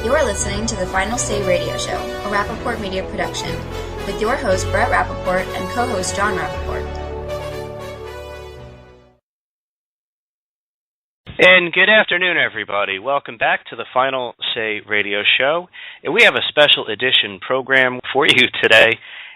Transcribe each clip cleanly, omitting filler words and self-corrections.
You're listening to the Final Say Radio Show, a Rappaport media production, with your host Brett Rappaport and co-host Jon Rappaport. And good afternoon, everybody. Welcome back to the Final Say Radio Show. And we have a special edition program for you today,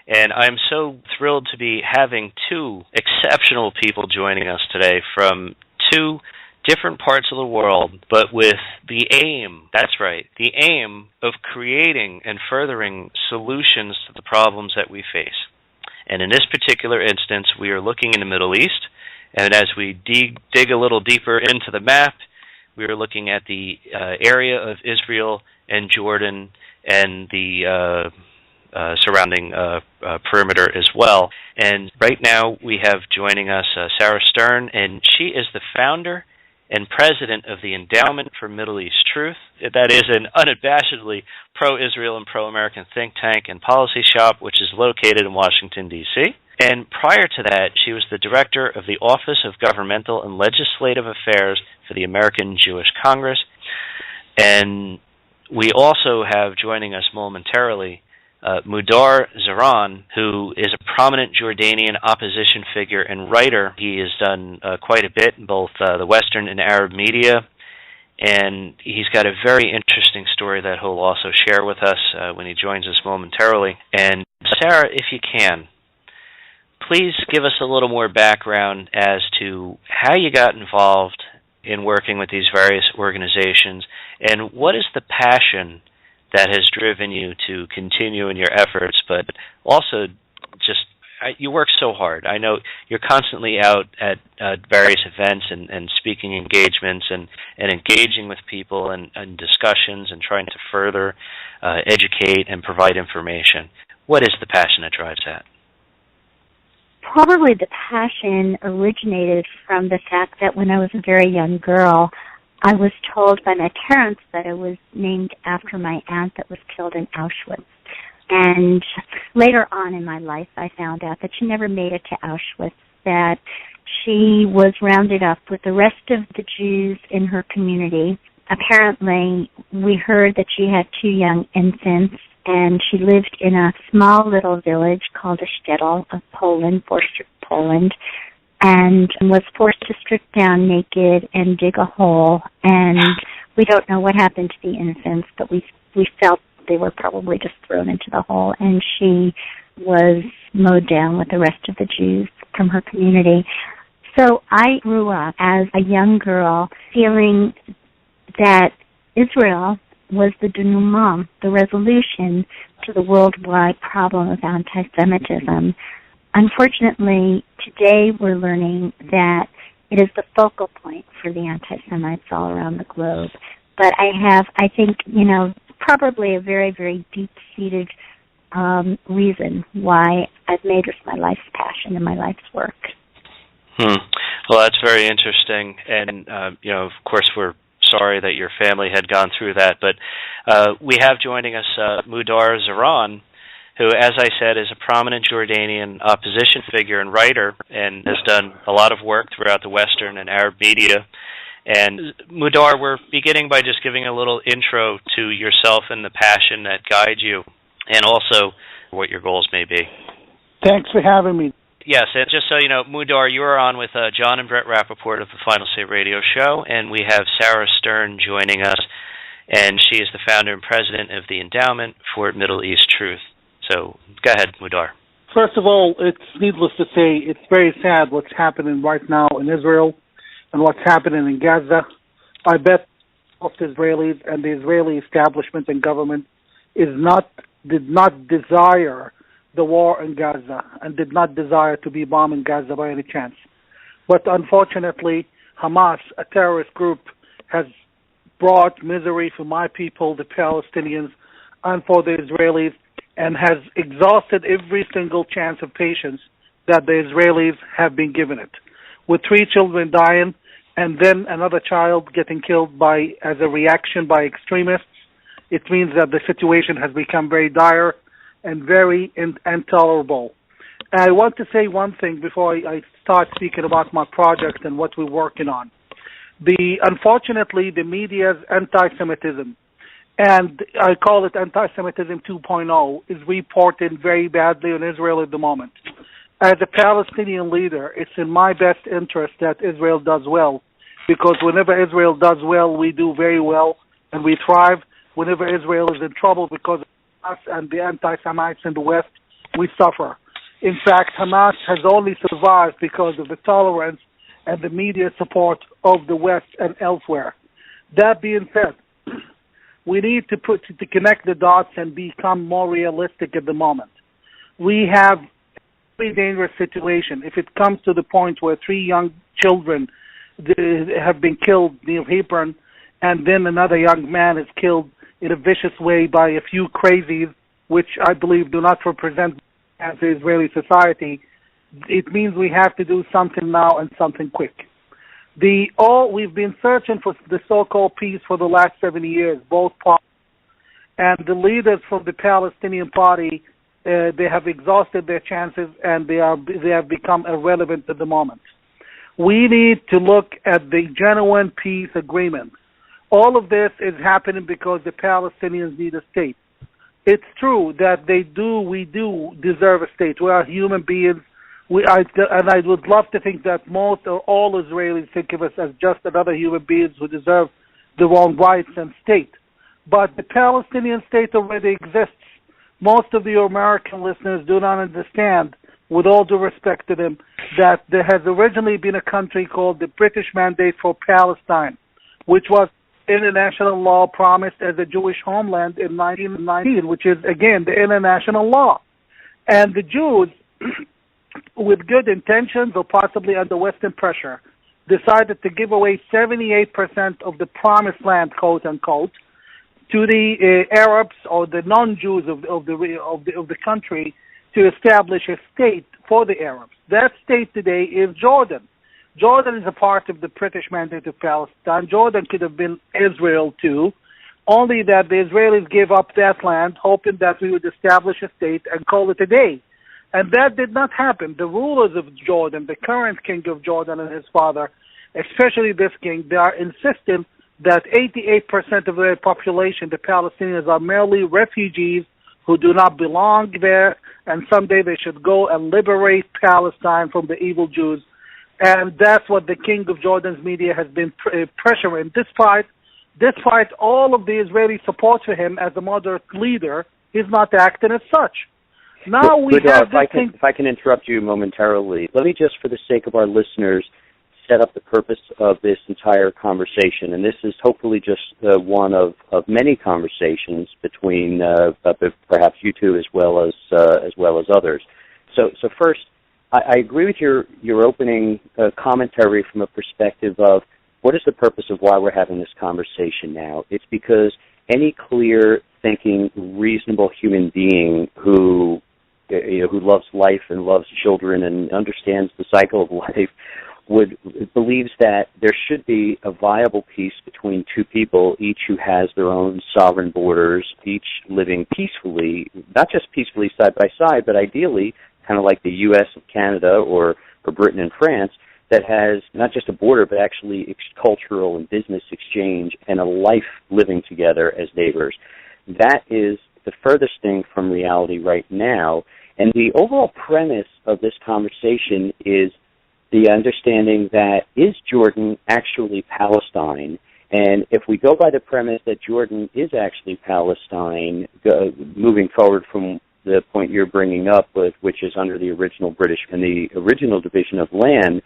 and I'm so thrilled to be having two exceptional people joining us today from two different parts of the world, but with the aim, that's right, the aim of creating and furthering solutions to the problems that we face. And in this particular instance, we are looking in the Middle East, and as we dig a little deeper into the map, we are looking at the area of Israel and Jordan and the surrounding perimeter as well. And right now we have joining us Sarah Stern, and she is the founder and president of the Endowment for Middle East Truth. That is an unabashedly pro-Israel and pro-American think tank and policy shop, which is located in Washington, D.C. And prior to that, she was the director of the Office of Governmental and Legislative Affairs for the American Jewish Congress. And we also have joining us momentarily Mudar Zahran, who is a prominent Jordanian opposition figure and writer. He has done quite a bit in both the Western and Arab media, and he's got a very interesting story that he'll also share with us when he joins us momentarily. And Sarah, if you can, please give us a little more background as to how you got involved in working with these various organizations, and what is the passion that has driven you to continue in your efforts, but also just, you work so hard. I know you're constantly out at various events and speaking engagements and engaging with people and discussions and trying to further educate and provide information. What is the passion that drives that? Probably the passion originated from the fact that when I was a very young girl, I was told by my parents that I was named after my aunt that was killed in Auschwitz. And later on in my life, I found out that she never made it to Auschwitz, that she was rounded up with the rest of the Jews in her community. Apparently, we heard that she had 2 young infants, and she lived in a small little village called a shtetl of Poland, Borster, Poland, and was forced to strip down naked and dig a hole. And we don't know what happened to the infants, but we felt they were probably just thrown into the hole, and she was mowed down with the rest of the Jews from her community. So I grew up as a young girl feeling that Israel was the denouement, the resolution to the worldwide problem of anti-Semitism. Unfortunately, today we're learning that it is the focal point for the anti-Semites all around the globe. But I think, probably a very, very deep-seated reason why I've made this my life's passion and my life's work. Well, that's very interesting. And, of course, we're sorry that your family had gone through that. But we have joining us Mudar Zahran, who, as I said, is a prominent Jordanian opposition figure and writer and has done a lot of work throughout the Western and Arab media. And Mudar, we're beginning by just giving a little intro to yourself and the passion that guides you, and also what your goals may be. Thanks for having me. Yes, and just so you know, Mudar, you are on with Jon and Brett Rappaport of the Final Say Radio Show, and we have Sarah Stern joining us, and she is the founder and president of the Endowment for Middle East Truth. So go ahead, Mudar. First of all, it's needless to say, it's very sad what's happening right now in Israel and what's happening in Gaza. I bet most Israelis and the Israeli establishment and government did not desire the war in Gaza and did not desire to be bombing Gaza by any chance. But unfortunately, Hamas, a terrorist group, has brought misery for my people, the Palestinians, and for the Israelis, and has exhausted every single chance of patience that the Israelis have been given it. With 3 children dying, and then another child getting killed as a reaction by extremists, it means that the situation has become very dire and very intolerable. And I want to say one thing before I start speaking about my project and what we're working on. Unfortunately, the media's anti-Semitism and I call it anti-Semitism 2.0, is reported very badly in Israel at the moment. As a Palestinian leader, it's in my best interest that Israel does well, because whenever Israel does well, we do very well, and we thrive. Whenever Israel is in trouble because of us and the anti-Semites in the West, we suffer. In fact, Hamas has only survived because of the tolerance and the media support of the West and elsewhere. That being said, we need to connect the dots and become more realistic at the moment. We have a very dangerous situation. If it comes to the point where 3 young children have been killed near Hebron, and then another young man is killed in a vicious way by a few crazies, which I believe do not represent as the Israeli society, it means we have to do something now and something quick. We've been searching for the so-called peace for the last 70 years, both parties, and the leaders from the Palestinian Party, they have exhausted their chances, and they have become irrelevant at the moment. We need to look at the genuine peace agreement. All of this is happening because the Palestinians need a state. It's true that we do deserve a state. We are human beings. And I would love to think that most or all Israelis think of us as just another human beings who deserve their own rights and state. But the Palestinian state already exists. Most of the American listeners do not understand, with all due respect to them, that there has originally been a country called the British Mandate for Palestine, which was international law promised as a Jewish homeland in 1919, which is, again, the international law. And the Jews, with good intentions or possibly under Western pressure, decided to give away 78% of the promised land, quote unquote, to the Arabs or the non-Jews of the country to establish a state for the Arabs. That state today is Jordan. Jordan is a part of the British Mandate of Palestine. Jordan could have been Israel too, only that the Israelis gave up that land, hoping that we would establish a state and call it a day. And that did not happen. The rulers of Jordan, the current king of Jordan and his father, especially this king, they are insistent that 88% of their population, the Palestinians, are merely refugees who do not belong there, and someday they should go and liberate Palestine from the evil Jews. And that's what the king of Jordan's media has been pressuring. Despite all of the Israeli support for him as a moderate leader, he's not acting as such. Now if I can interrupt you momentarily, let me just, for the sake of our listeners, set up the purpose of this entire conversation. And this is hopefully just one of many conversations between perhaps you two as well as others. So first, I agree with your opening commentary from a perspective of what is the purpose of why we're having this conversation now. It's because any clear-thinking, reasonable human being who loves life and loves children and understands the cycle of life believes that there should be a viable peace between two people, each who has their own sovereign borders, each living peacefully, not just peacefully side by side, but ideally kind of like the U.S. and Canada or Britain and France, that has not just a border, but actually cultural and business exchange and a life living together as neighbors. That is the furthest thing from reality right now. And the overall premise of this conversation is the understanding that, is Jordan actually Palestine? And if we go by the premise that Jordan is actually Palestine, moving forward from the point you're bringing up, which is under the original British and the original division of land,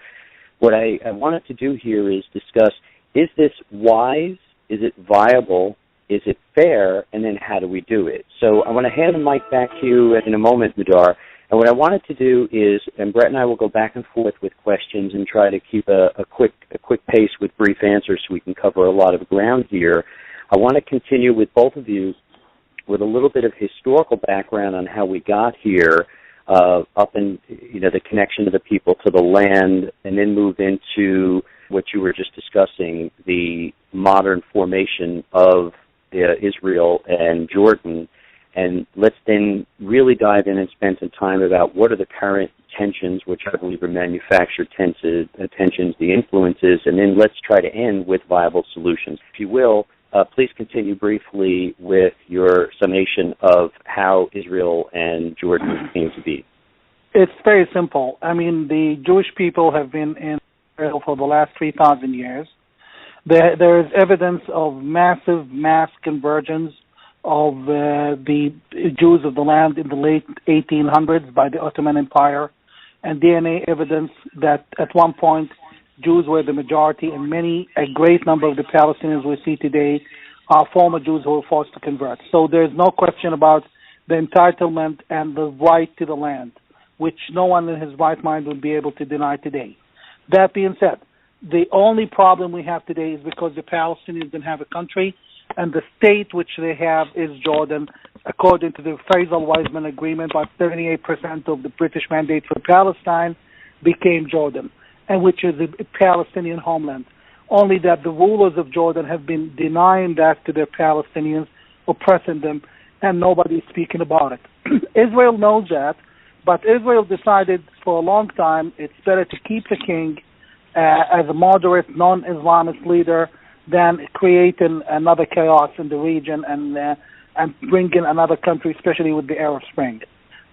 what I wanted to do here is discuss, is this wise? Is it viable? Is it fair? And then how do we do it? So I want to hand the mic back to you in a moment, Mudar. And what I wanted to do is, and Brett and I will go back and forth with questions and try to keep a quick pace with brief answers so we can cover a lot of ground here. I want to continue with both of you with a little bit of historical background on how we got here, up in the connection of the people to the land, and then move into what you were just discussing, the modern formation of Israel and Jordan. And let's then really dive in and spend some time about what are the current tensions, which I believe are manufactured tensions, the influences, and then let's try to end with viable solutions. If you will, please continue briefly with your summation of how Israel and Jordan came to be. It's very simple. I mean, the Jewish people have been in Israel for the last 3,000 years. There is evidence of massive mass convergence of the Jews of the land in the late 1800s by the Ottoman Empire, and DNA evidence that at one point Jews were the majority, and a great number of the Palestinians we see today are former Jews who were forced to convert. So there's no question about the entitlement and the right to the land, which no one in his right mind would be able to deny today. That being said, the only problem we have today is because the Palestinians don't have a country, and the state which they have is Jordan. According to the Faisal-Weizmann Agreement, about 78% of the British mandate for Palestine became Jordan, and which is a Palestinian homeland. Only that the rulers of Jordan have been denying that to their Palestinians, oppressing them, and nobody's speaking about it. Israel knows that, but Israel decided for a long time it's better to keep the king as a moderate, non-Islamist leader than creating another chaos in the region and bringing another country, especially with the Arab Spring.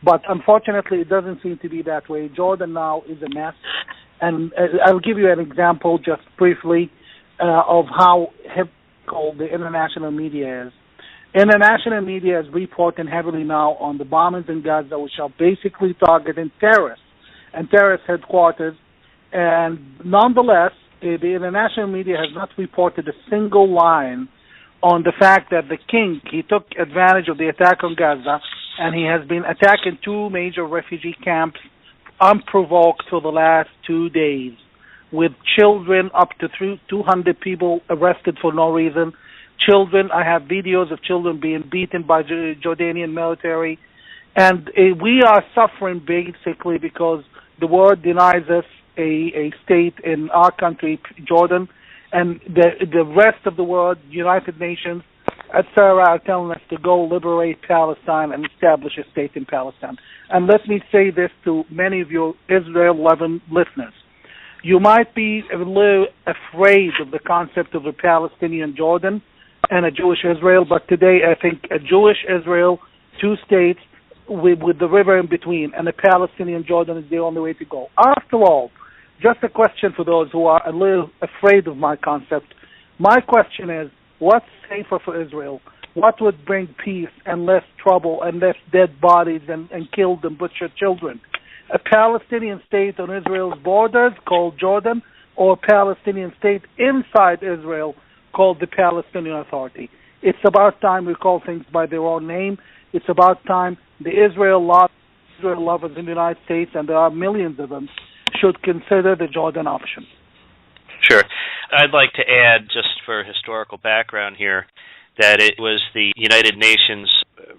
But unfortunately, it doesn't seem to be that way. Jordan now is a mess. And I'll give you an example just briefly of how hypocritical the international media is. International media is reporting heavily now on the bombings in Gaza, which are basically targeting terrorists and terrorist headquarters. And nonetheless, the international media has not reported a single line on the fact that the king, he took advantage of the attack on Gaza, and he has been attacking two major refugee camps unprovoked for the last 2 days, with children, up to 200 people arrested for no reason. Children, I have videos of children being beaten by Jordanian military. And we are suffering basically because the world denies us a state in our country, Jordan, and the rest of the world, United Nations, etc., are telling us to go liberate Palestine and establish a state in Palestine. And let me say this to many of your Israel-loving listeners. You might be a little afraid of the concept of a Palestinian Jordan and a Jewish Israel, but today I think a Jewish Israel, two states with the river in between, and a Palestinian Jordan is the only way to go. After all, just a question for those who are a little afraid of my concept. My question is, what's safer for Israel? What would bring peace and less trouble and less dead bodies and killed and butchered children? A Palestinian state on Israel's borders called Jordan, or a Palestinian state inside Israel called the Palestinian Authority? It's about time we call things by their own name. It's about time the Israel lovers in the United States, and there are millions of them, should consider the Jordan option. Sure. I'd like to add, just for historical background here, that it was the United Nations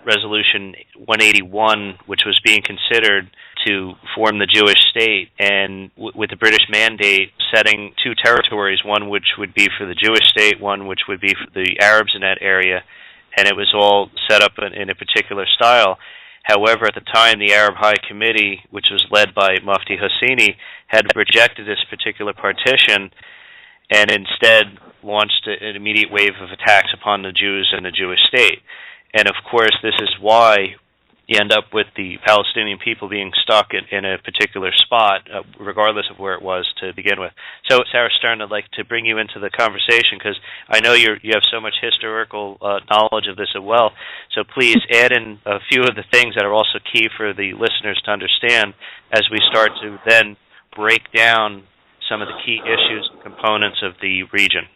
Resolution 181, which was being considered to form the Jewish state, and with the British mandate setting two territories, one which would be for the Jewish state, one which would be for the Arabs in that area, and it was all set up in a particular style. However, at the time, the Arab High Committee, which was led by Mufti Hosseini, had rejected this particular partition and instead launched an immediate wave of attacks upon the Jews and the Jewish state. And of course, this is why you end up with the Palestinian people being stuck in a particular spot, regardless of where it was to begin with. So, Sarah Stern, I'd like to bring you into the conversation because I know you have so much historical knowledge of this as well. So please add in a few of the things that are also key for the listeners to understand as we start to then break down some of the key issues and components of the region.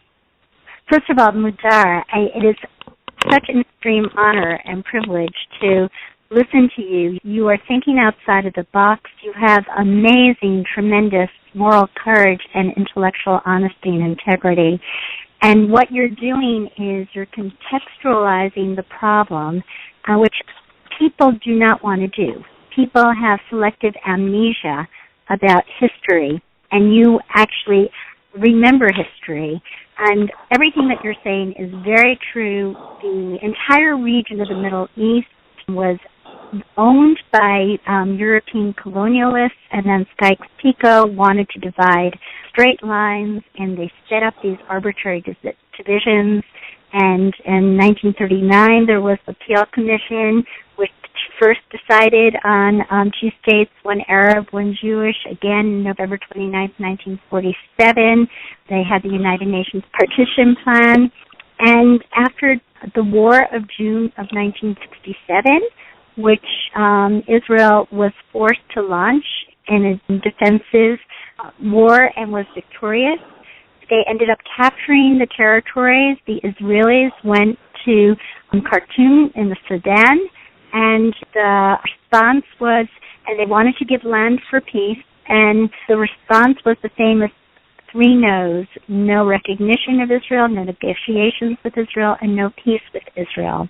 First of all, Mudar, it is such an extreme honor and privilege to listen to you. You are thinking outside of the box. You have amazing, tremendous moral courage and intellectual honesty and integrity. And what you're doing is you're contextualizing the problem, which people do not want to do. People have selective amnesia about history, and you actually remember history. And everything that you're saying is very true. The entire region of the Middle East was owned by European colonialists, and then Sykes-Picot wanted to divide straight lines, and they set up these arbitrary divisions. And in 1939, there was the Peel Commission, which first decided on 2 states, one Arab, one Jewish. Again, November 29, 1947, they had the United Nations Partition Plan. And after the War of June of 1967, which Israel was forced to launch in a defensive war and was victorious, they ended up capturing the territories. The Israelis went to Khartoum in the Sudan, and the response was, and they wanted to give land for peace, and the response was the famous 3 no's: no recognition of Israel, no negotiations with Israel, and no peace with Israel.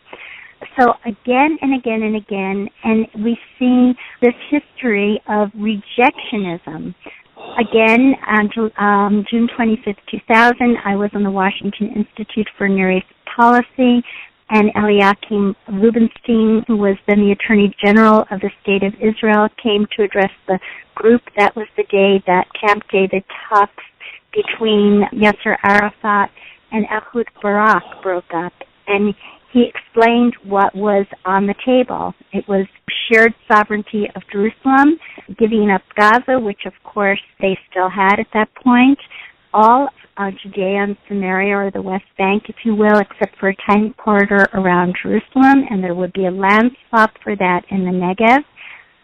So again and again and again, and we see this history of rejectionism. Again, on June 25th, 2000, I was on the Washington Institute for Near East Policy, and Eliakim Rubinstein, who was then the Attorney General of the State of Israel, came to address the group. That was the day that Camp David talks between Yasser Arafat and Ehud Barak broke up, and he explained what was on the table. It was shared sovereignty of Jerusalem, giving up Gaza, which of course they still had at that point, all Judea and Samaria, or the West Bank, if you will, except for a tiny corridor around Jerusalem, and there would be a land swap for that in the Negev,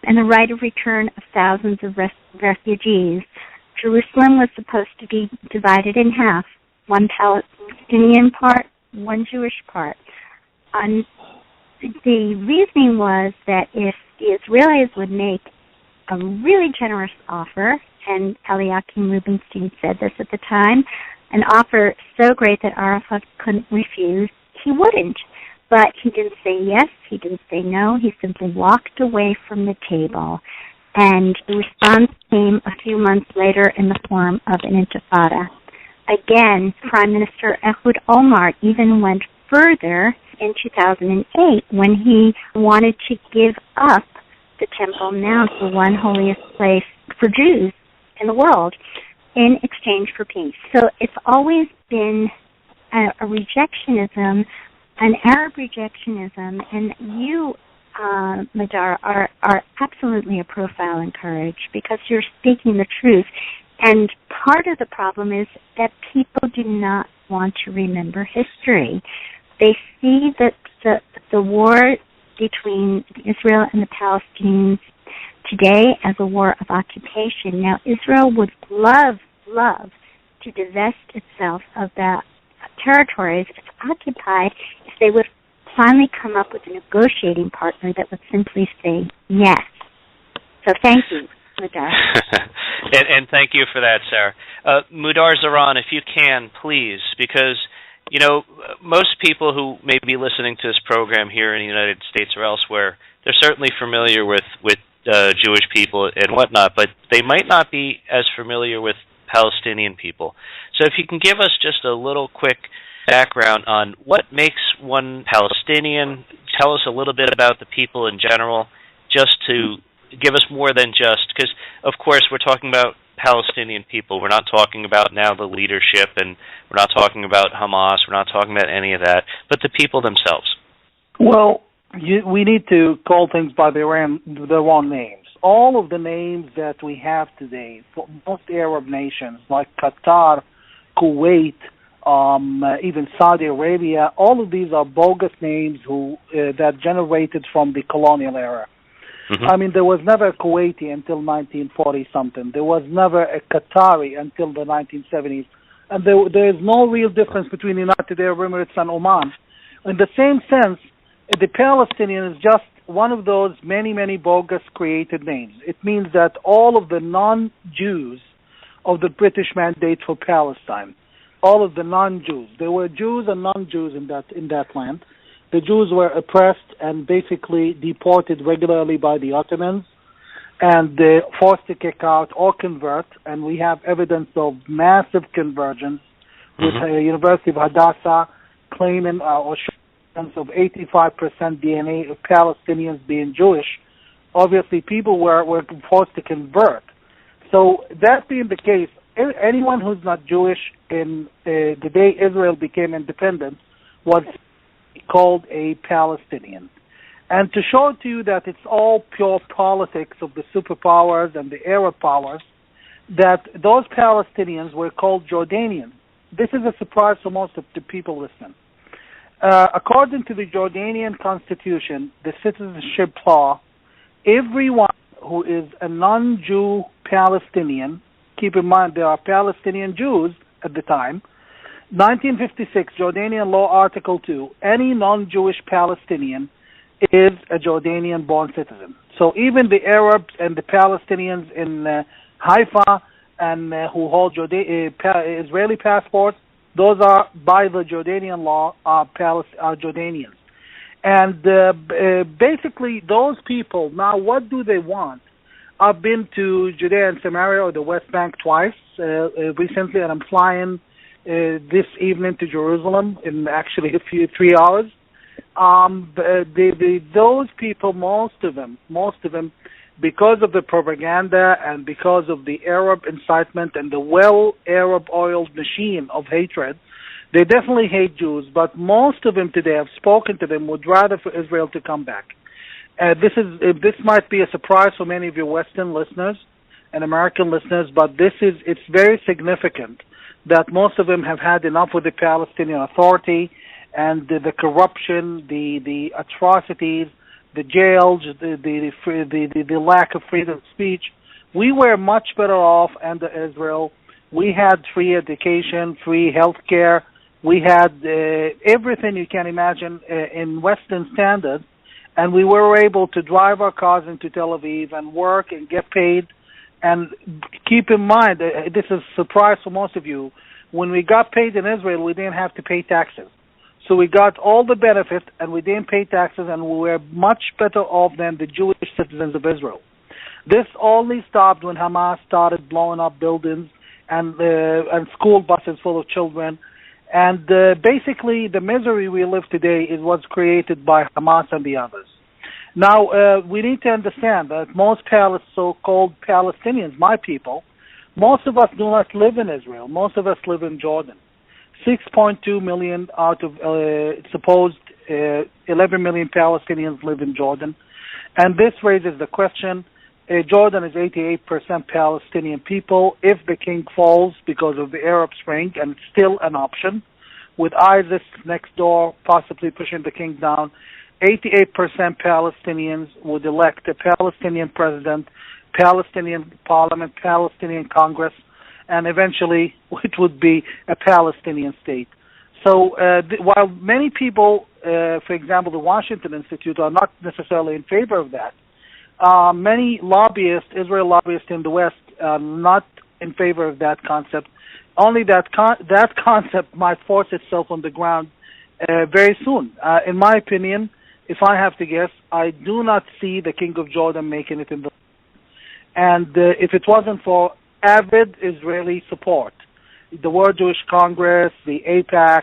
and the right of return of thousands of refugees. Jerusalem was supposed to be divided in half, one Palestinian part, one Jewish part. The reasoning was that if the Israelis would make a really generous offer, and Eliakim Rubinstein said this at the time, an offer so great that Arafat couldn't refuse, he wouldn't. But he didn't say yes, he didn't say no, he simply walked away from the table. And the response came a few months later in the form of an intifada. Again, Prime Minister Ehud Olmert even went further in 2008 when he wanted to give up the Temple Mount, the one holiest place for Jews in the world, in exchange for peace. So it's always been a rejectionism, an Arab rejectionism, and you, Mudar, are absolutely a profile in courage because you're speaking the truth. And part of the problem is that people do not want to remember history. They see that the war between Israel and the Palestinians today as a war of occupation. Now, Israel would love to divest itself of the territories it's occupied if they would finally come up with a negotiating partner that would simply say yes. So thank you, Mudar. and thank you for that, Sarah. Mudar Zahran, if you can, please, because you know, most people who may be listening to this program here in the United States or elsewhere, they're certainly familiar with Jewish people and whatnot, but they might not be as familiar with Palestinian people. So if you can give us just a little quick background on what makes one Palestinian, tell us a little bit about the people in general, just to give us more than just, because of course we're talking about Palestinian people. We're not talking about now the leadership, and we're not talking about Hamas. We're not talking about any of that, but the people themselves. Well, we need to call things by their wrong names. All of the names that we have today, for most Arab nations like Qatar, Kuwait, even Saudi Arabia, all of these are bogus names that generated from the colonial era. Mm-hmm. I mean, there was never a Kuwaiti until 1940-something. There was never a Qatari until the 1970s. And there is no real difference between the United Arab Emirates and Oman. In the same sense, the Palestinian is just one of those many, many bogus created names. It means that all of the non-Jews of the British mandate for Palestine, all of the non-Jews, there were Jews and non-Jews in that land. The Jews were oppressed and basically deported regularly by the Ottomans and forced to kick out or convert. And we have evidence of massive conversions with the University of Hadassah claiming or showing of 85% DNA of Palestinians being Jewish. Obviously, people were forced to convert. So that being the case, anyone who's not Jewish in the day Israel became independent was called a Palestinian. And to show to you that it's all pure politics of the superpowers and the Arab powers, that those Palestinians were called Jordanians. This is a surprise to most of the people listening. According to the Jordanian constitution, the citizenship law, everyone who is a non-Jew Palestinian, keep in mind there are Palestinian Jews at the time, 1956 Jordanian law article 2, any non-Jewish Palestinian is a Jordanian-born citizen. So even the Arabs and the Palestinians in Haifa and who hold Israeli passports, those are, by the Jordanian law, are Jordanians. And basically, those people, now what do they want? I've been to Judea and Samaria or the West Bank twice recently, and I'm flying this evening to Jerusalem in actually 3 hours. Those people, most of them, because of the propaganda and because of the Arab incitement and the Arab-oiled machine of hatred, they definitely hate Jews, but most of them today, I've spoken to them, would rather for Israel to come back. This might be a surprise for many of your Western listeners and American listeners, but it's very significant that most of them have had enough with the Palestinian Authority and the corruption, the atrocities, the jails, the lack of freedom of speech. We were much better off under Israel. We had free education, free health care. We had everything you can imagine in Western standards, and we were able to drive our cars into Tel Aviv and work and get paid. And keep in mind, this is a surprise for most of you, when we got paid in Israel, we didn't have to pay taxes. So we got all the benefits, and we didn't pay taxes, and we were much better off than the Jewish citizens of Israel. This only stopped when Hamas started blowing up buildings and school buses full of children. And basically, the misery we live today was created by Hamas and the others. Now, we need to understand that most so-called Palestinians, my people, most of us do not live in Israel. Most of us live in Jordan. 6.2 million out of supposed 11 million Palestinians live in Jordan. And this raises the question, Jordan is 88% Palestinian people. If the king falls because of the Arab Spring, and it's still an option, with ISIS next door possibly pushing the king down, 88% Palestinians would elect a Palestinian president, Palestinian parliament, Palestinian Congress, and eventually it would be a Palestinian state. So while many people, for example, the Washington Institute, are not necessarily in favor of that, many lobbyists, Israel lobbyists in the West, are not in favor of that concept. Only that concept might force itself on the ground very soon. In my opinion, if I have to guess, I do not see the King of Jordan making it in the... And if it wasn't for avid Israeli support, the World Jewish Congress, the AIPAC,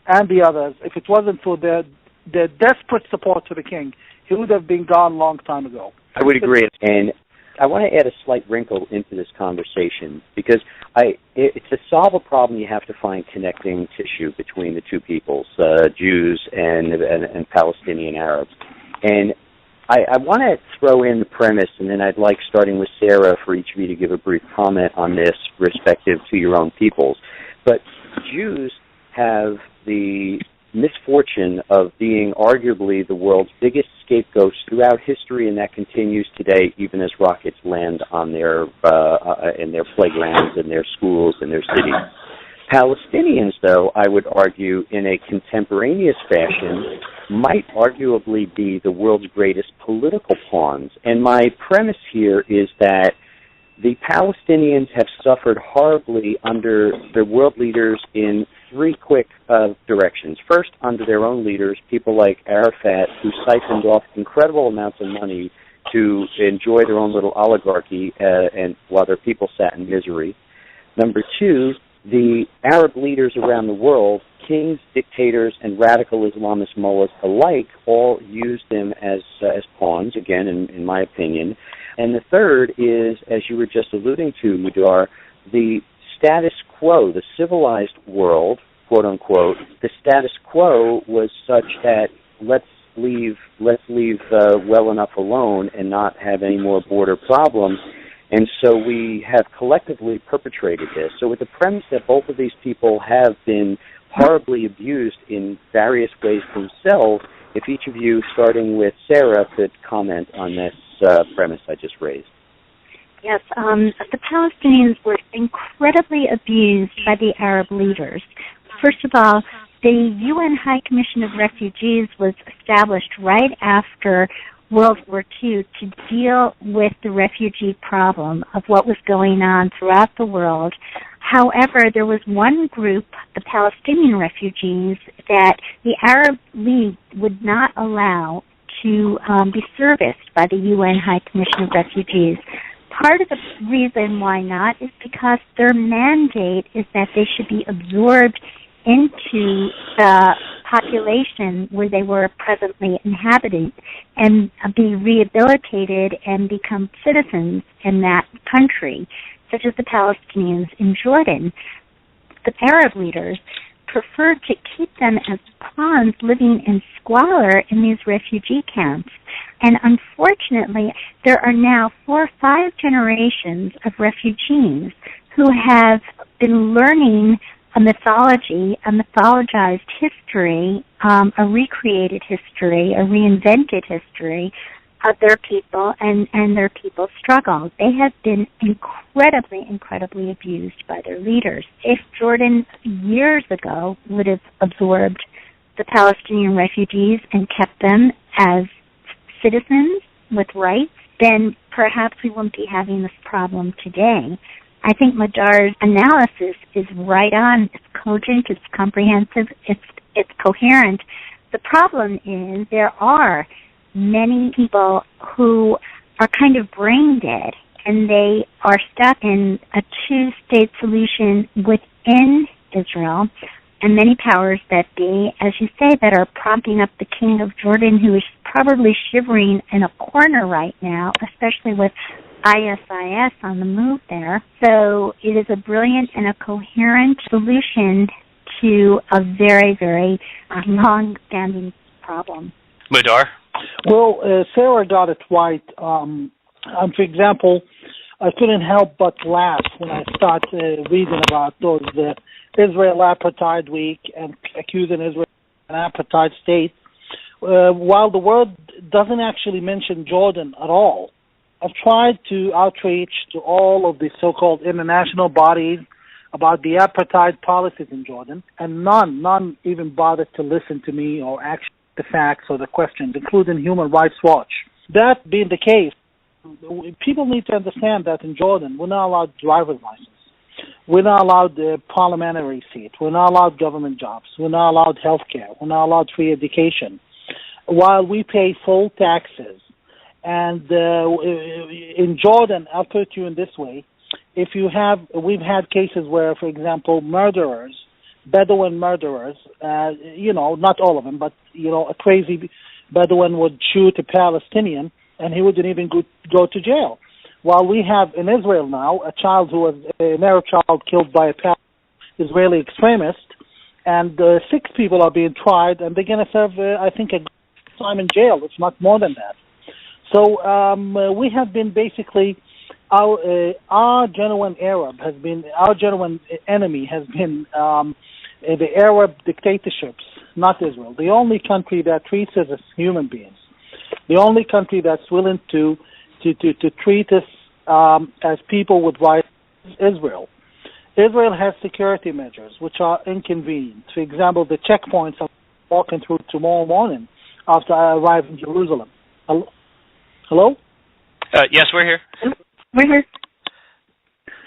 and the others, if it wasn't for the desperate support to the king, he would have been gone a long time ago. I would agree. And I want to add a slight wrinkle into this conversation, because to solve a problem, you have to find connecting tissue between the two peoples, Jews and Palestinian Arabs. And I want to throw in the premise, and then I'd like, starting with Sarah, for each of you to give a brief comment on this respective to your own peoples. But Jews have the misfortune of being arguably the world's biggest scapegoats throughout history, and that continues today, even as rockets land on their in their playgrounds, in their schools, in their cities. Palestinians, though, I would argue, in a contemporaneous fashion, might arguably be the world's greatest political pawns. And my premise here is that the Palestinians have suffered horribly under their world leaders in three quick directions. First, under their own leaders, people like Arafat, who siphoned off incredible amounts of money to enjoy their own little oligarchy, and while their people sat in misery. Number two, the Arab leaders around the world, kings, dictators, and radical Islamist mullahs alike, all used them as pawns, again, in my opinion. And the third is, as you were just alluding to, Mudar, the status quo, the civilized world, quote unquote, the status quo was such that let's leave well enough alone and not have any more border problems. And so we have collectively perpetrated this. So with the premise that both of these people have been horribly abused in various ways themselves, if each of you, starting with Sarah, could comment on this premise I just raised. Yes, the Palestinians were incredibly abused by the Arab leaders. First of all, the UN High Commission of Refugees was established right after World War II to deal with the refugee problem of what was going on throughout the world. However, there was one group, the Palestinian refugees, that the Arab League would not allow to be serviced by the UN High Commission of Refugees. Part of the reason why not is because their mandate is that they should be absorbed into the population where they were presently inhabiting and be rehabilitated and become citizens in that country, such as the Palestinians in Jordan. The Arab leaders preferred to keep them as pawns living in squalor in these refugee camps. And unfortunately, there are now 4 or 5 generations of refugees who have been learning a mythology, a mythologized history, a recreated history, a reinvented history of their people and their people's struggle. They have been incredibly abused by their leaders. If Jordan years ago would have absorbed the Palestinian refugees and kept them as citizens with rights, then perhaps we wouldn't be having this problem today. I think Mudar's analysis is right on. It's cogent, it's comprehensive, it's coherent. The problem is there are many people who are kind of brain dead, and they are stuck in a two-state solution within Israel, and many powers that be, as you say, that are propping up the king of Jordan, who is probably shivering in a corner right now, especially with ISIS on the move there. So it is a brilliant and a coherent solution to a very long-standing problem. Mudar? Well, Sarah got it right. For example, I couldn't help but laugh when I started reading about those Israel Apartheid Week and accusing Israel of an apartheid state, while the word doesn't actually mention Jordan at all. I've tried to outreach to all of the so-called international bodies about the apartheid policies in Jordan, and none even bothered to listen to me or actually the facts or the questions, including Human Rights Watch. That being the case, people need to understand that in Jordan, we're not allowed driver's license. We're not allowed a parliamentary seat. We're not allowed government jobs. We're not allowed health care. We're not allowed free education. While we pay full taxes. And in Jordan, I'll put it to you in this way, we've had cases where, for example, Bedouin murderers, not all of them, but, a crazy Bedouin would shoot a Palestinian and he wouldn't even go to jail. While we have in Israel now an Arab child killed by a Israeli extremist, and 6 people are being tried, and they're going to serve, I think, a time in jail. It's not more than that. So we have been basically, our genuine enemy has been the Arab dictatorships, not Israel. The only country that treats us as human beings, the only country that's willing to treat us as people with rights is Israel. Israel has security measures which are inconvenient. For example, the checkpoints I'm walking through tomorrow morning after I arrive in Jerusalem. Hello? Yes, we're here. We're here.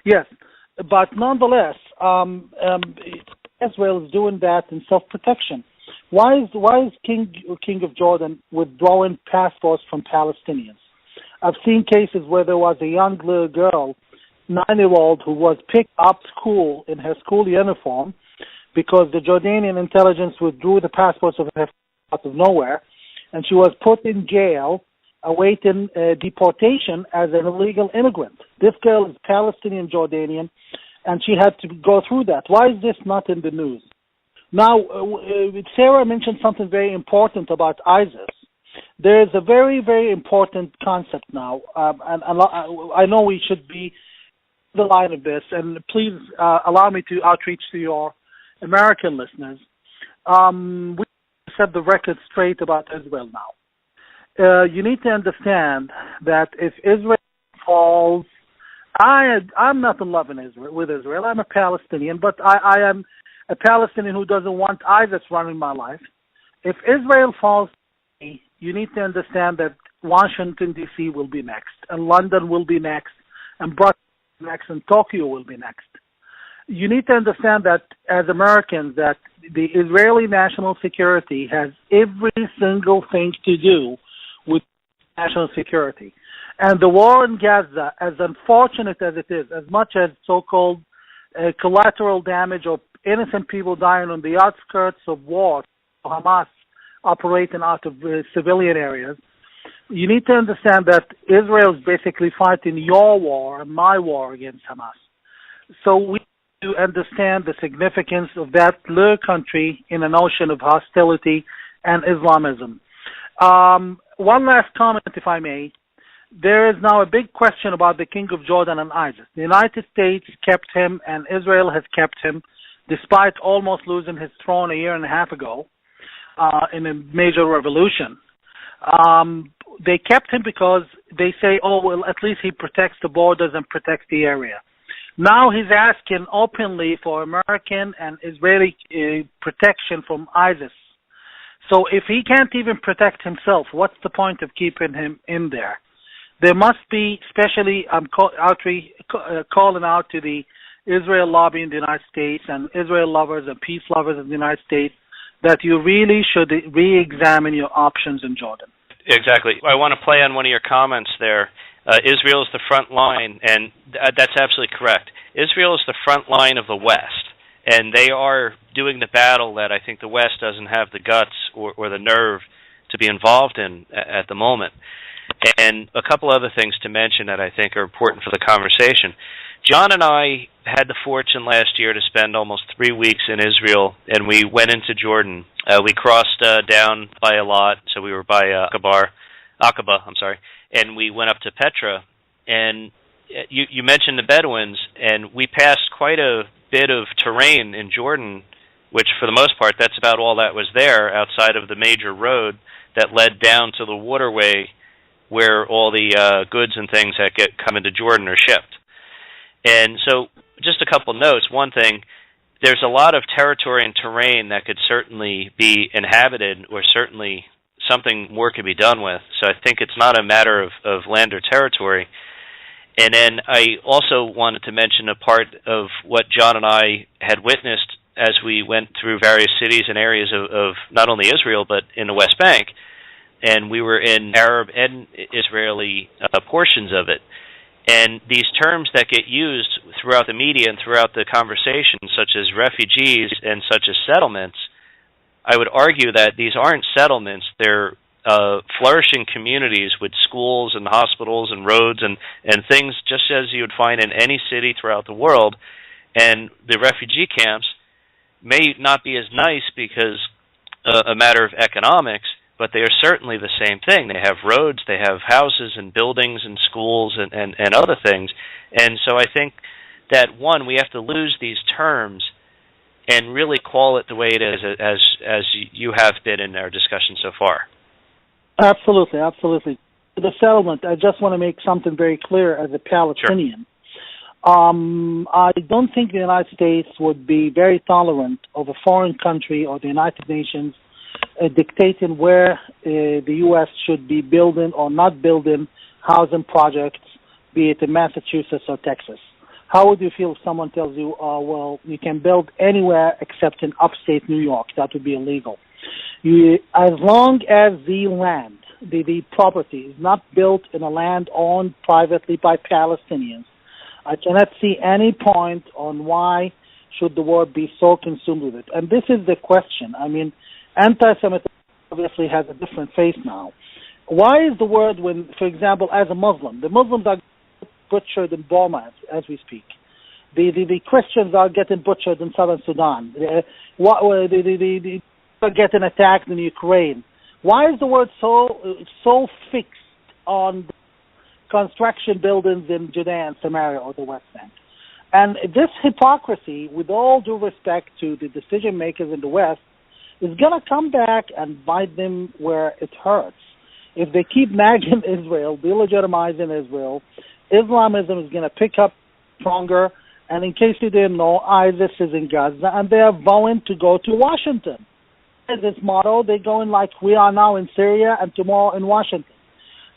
Yes, but nonetheless, Israel is doing that in self-protection. Why is King of Jordan withdrawing passports from Palestinians? I've seen cases where there was a young little girl, 9-year-old, who was picked up school in her school uniform because the Jordanian intelligence withdrew the passports of her out of nowhere, and she was put in jail awaiting deportation as an illegal immigrant. This girl is Palestinian Jordanian, and she had to go through that. Why is this not in the news? Now, Sarah mentioned something very important about ISIS. There is a very, very important concept now, and I know we should be the line of this, and please allow me to outreach to your American listeners. We set the record straight about Israel now. You need to understand that if Israel falls, I'm not in love with Israel. I'm a Palestinian, but I am a Palestinian who doesn't want ISIS running my life. If Israel falls, you need to understand that Washington, D.C. will be next, and London will be next, and Brussels next, and Tokyo will be next. You need to understand that as Americans, that the Israeli national security has every single thing to do with national security. And the war in Gaza, as unfortunate as it is, as much as so-called collateral damage or innocent people dying on the outskirts of war, Hamas operating out of civilian areas, you need to understand that Israel is basically fighting your war and my war against Hamas. So we need to understand the significance of that little country in an ocean of hostility and Islamism. One last comment, if I may. There is now a big question about the King of Jordan and ISIS. The United States kept him, and Israel has kept him, despite almost losing his throne a year and a half ago in a major revolution. They kept him because they say, oh, well, at least he protects the borders and protects the area. Now he's asking openly for American and Israeli protection from ISIS. So if he can't even protect himself, what's the point of keeping him in there? There must be, especially calling out to the Israel lobby in the United States and Israel lovers and peace lovers in the United States, that you really should re-examine your options in Jordan. Exactly. I want to play on one of your comments there. Israel is the front line, and that's absolutely correct. Israel is the front line of the West, and they are doing the battle that I think the West doesn't have the guts or the nerve to be involved in at the moment. And a couple other things to mention that I think are important for the conversation. John and I had the fortune last year to spend almost 3 weeks in Israel, and we went into Jordan. We crossed down by a lot, so we were by Aqaba, and we went up to Petra. And you mentioned the Bedouins, and we passed quite a bit of terrain in Jordan, which for the most part, that's about all that was there outside of the major road that led down to the waterway where all the goods and things that come into Jordan are shipped. And so just a couple notes. One thing, there's a lot of territory and terrain that could certainly be inhabited, or certainly something more could be done with. So I think it's not a matter of land or territory. And then I also wanted to mention a part of what John and I had witnessed as we went through various cities and areas of not only Israel, but in the West Bank. And we were in Arab and Israeli portions of it. And these terms that get used throughout the media and throughout the conversation, such as refugees and such as settlements, I would argue that these aren't settlements. They're flourishing communities with schools and hospitals and roads and things just as you would find in any city throughout the world. And the refugee camps may not be as nice because a matter of economics, but they are certainly the same thing. They have roads, they have houses and buildings and schools and other things. And so I think that, one, we have to lose these terms and really call it the way it is, as you have been in our discussion so far. Absolutely, absolutely. The settlement, I just want to make something very clear as a Palestinian. Sure. I don't think the United States would be very tolerant of a foreign country or the United Nations dictating where the U.S. should be building or not building housing projects, be it in Massachusetts or Texas. How would you feel if someone tells you, well, you can build anywhere except in upstate New York? That would be illegal. As long as the land, the property is not built in a land owned privately by Palestinians, I cannot see any point on why should the world be so consumed with it. And this is the question. I mean, anti-Semitism obviously has a different face now. Why is the word when, for example, as a Muslim, the Muslims are butchered in Burma as we speak. The Christians are getting butchered in southern Sudan. Are getting attacked in Ukraine. Why is the word so fixed on construction buildings in Judea and Samaria or the West Bank? And this hypocrisy, with all due respect to the decision makers in the West, is going to come back and bite them where it hurts. If they keep nagging Israel, delegitimizing Israel, Islamism is going to pick up stronger. And in case you didn't know, ISIS is in Gaza, and they are vowing to go to Washington. This motto, they're going like we are now in Syria and tomorrow in Washington.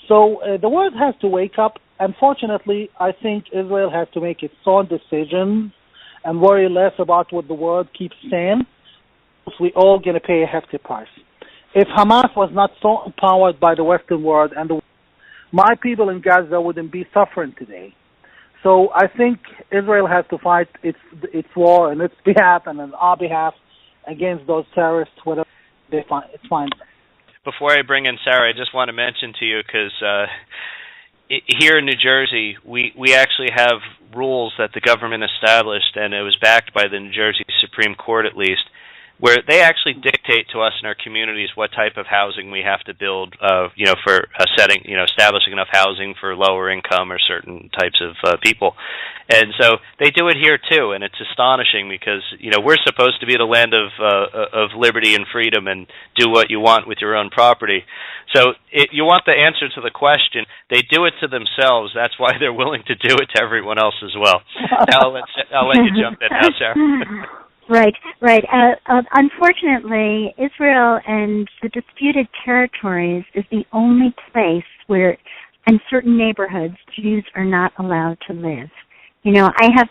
So the world has to wake up. Unfortunately, I think Israel has to make its own decisions and worry less about what the world keeps saying. We're all going to pay a hefty price. If Hamas was not so empowered by the Western world, and my people in Gaza wouldn't be suffering today. So I think Israel has to fight its war on its behalf and on our behalf against those terrorists, whatever they find. Before I bring in Sarah, I just want to mention to you, because here in New Jersey, we actually have rules that the government established, and it was backed by the New Jersey Supreme Court at least, where they actually dictate to us in our communities what type of housing we have to build, for a setting, establishing enough housing for lower income or certain types of people. And so they do it here too, and it's astonishing because, we're supposed to be the land of liberty and freedom and do what you want with your own property. So you want the answer to the question, they do it to themselves. That's why they're willing to do it to everyone else as well. Now I'll let you jump in now, Sarah. Right. Unfortunately, Israel and the disputed territories is the only place where, in certain neighborhoods, Jews are not allowed to live. I have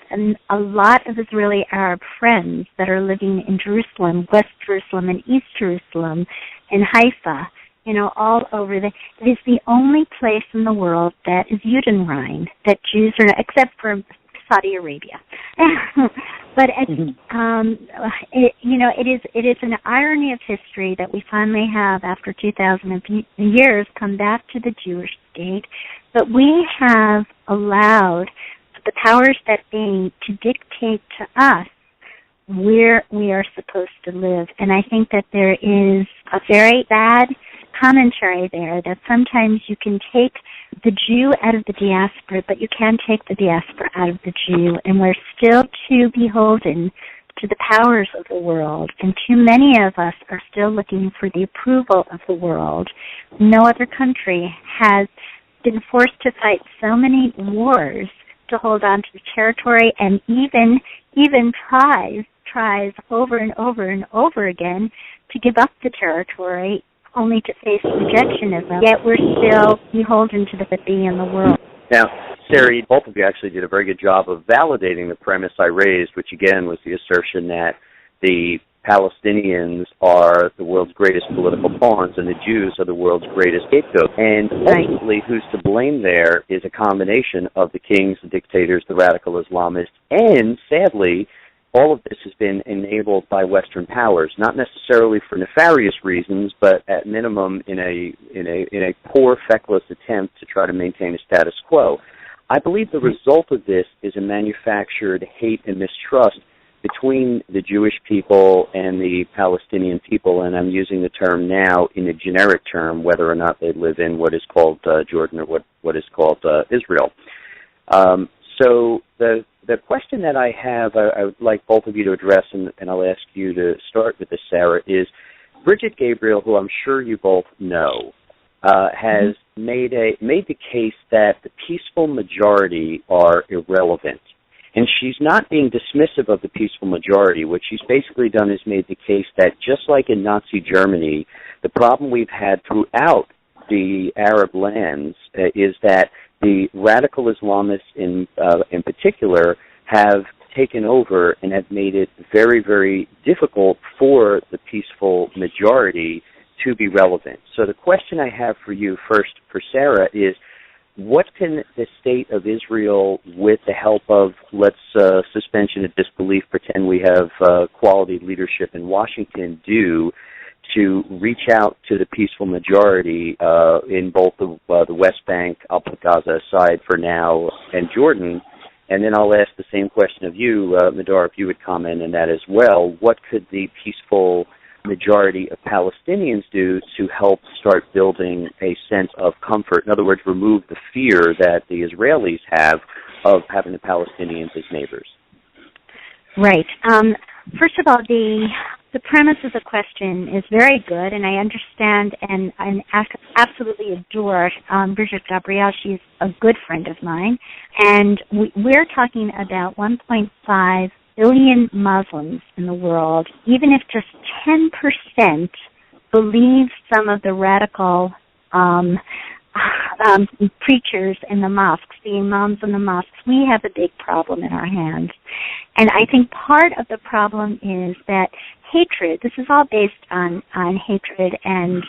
a lot of Israeli Arab friends that are living in Jerusalem, West Jerusalem, and East Jerusalem, in Haifa, all over. It is the only place in the world that is Judenrein, that Jews are, except for Saudi Arabia. But it is an irony of history that we finally have, after 2,000 years, come back to the Jewish state. But we have allowed the powers that be to dictate to us where we are supposed to live. And I think that there is a very bad commentary there that sometimes you can take the Jew out of the diaspora, but you can't take the diaspora out of the Jew, and we're still too beholden to the powers of the world, and too many of us are still looking for the approval of the world. No other country has been forced to fight so many wars to hold on to the territory, and even tries over and over and over again to give up the territory, only to face rejectionism, yet we're still beholden to the be in the world. Now, Sarah, both of you actually did a very good job of validating the premise I raised, which again was the assertion that the Palestinians are the world's greatest political pawns and the Jews are the world's greatest scapegoats. And ultimately, who's to blame there is a combination of the kings, the dictators, the radical Islamists, and sadly, all of this has been enabled by Western powers, not necessarily for nefarious reasons, but at minimum in a poor, feckless attempt to try to maintain a status quo. I believe the result of this is a manufactured hate and mistrust between the Jewish people and the Palestinian people, and I'm using the term now in a generic term, whether or not they live in what is called Jordan or what is called Israel. So the question that I have, I would like both of you to address, and I'll ask you to start with this, Sarah, is Bridget Gabriel, who I'm sure you both know, has made the case that the peaceful majority are irrelevant. And she's not being dismissive of the peaceful majority. What she's basically done is made the case that just like in Nazi Germany, the problem we've had throughout the Arab lands is that the radical Islamists in particular have taken over and have made it very, very difficult for the peaceful majority to be relevant. So the question I have for you first, for Sarah, is what can the state of Israel, with the help of, let's suspension of disbelief, pretend we have quality leadership in Washington, do to reach out to the peaceful majority in both the West Bank, I'll put Gaza aside for now, and Jordan, And then I'll ask the same question of you, Mudar, if you would comment on that as well. What could the peaceful majority of Palestinians do to help start building a sense of comfort? In other words, remove the fear that the Israelis have of having the Palestinians as neighbors. Right. First of all, the premise of the question is very good, and I understand and absolutely adore Brigitte Gabriel. She's a good friend of mine, and we're talking about 1.5 billion Muslims in the world. Even if just 10% believe some of the radical preachers in the mosques, the imams in the mosques, we have a big problem in our hands. And I think part of the problem is that hatred, this is all based on hatred, and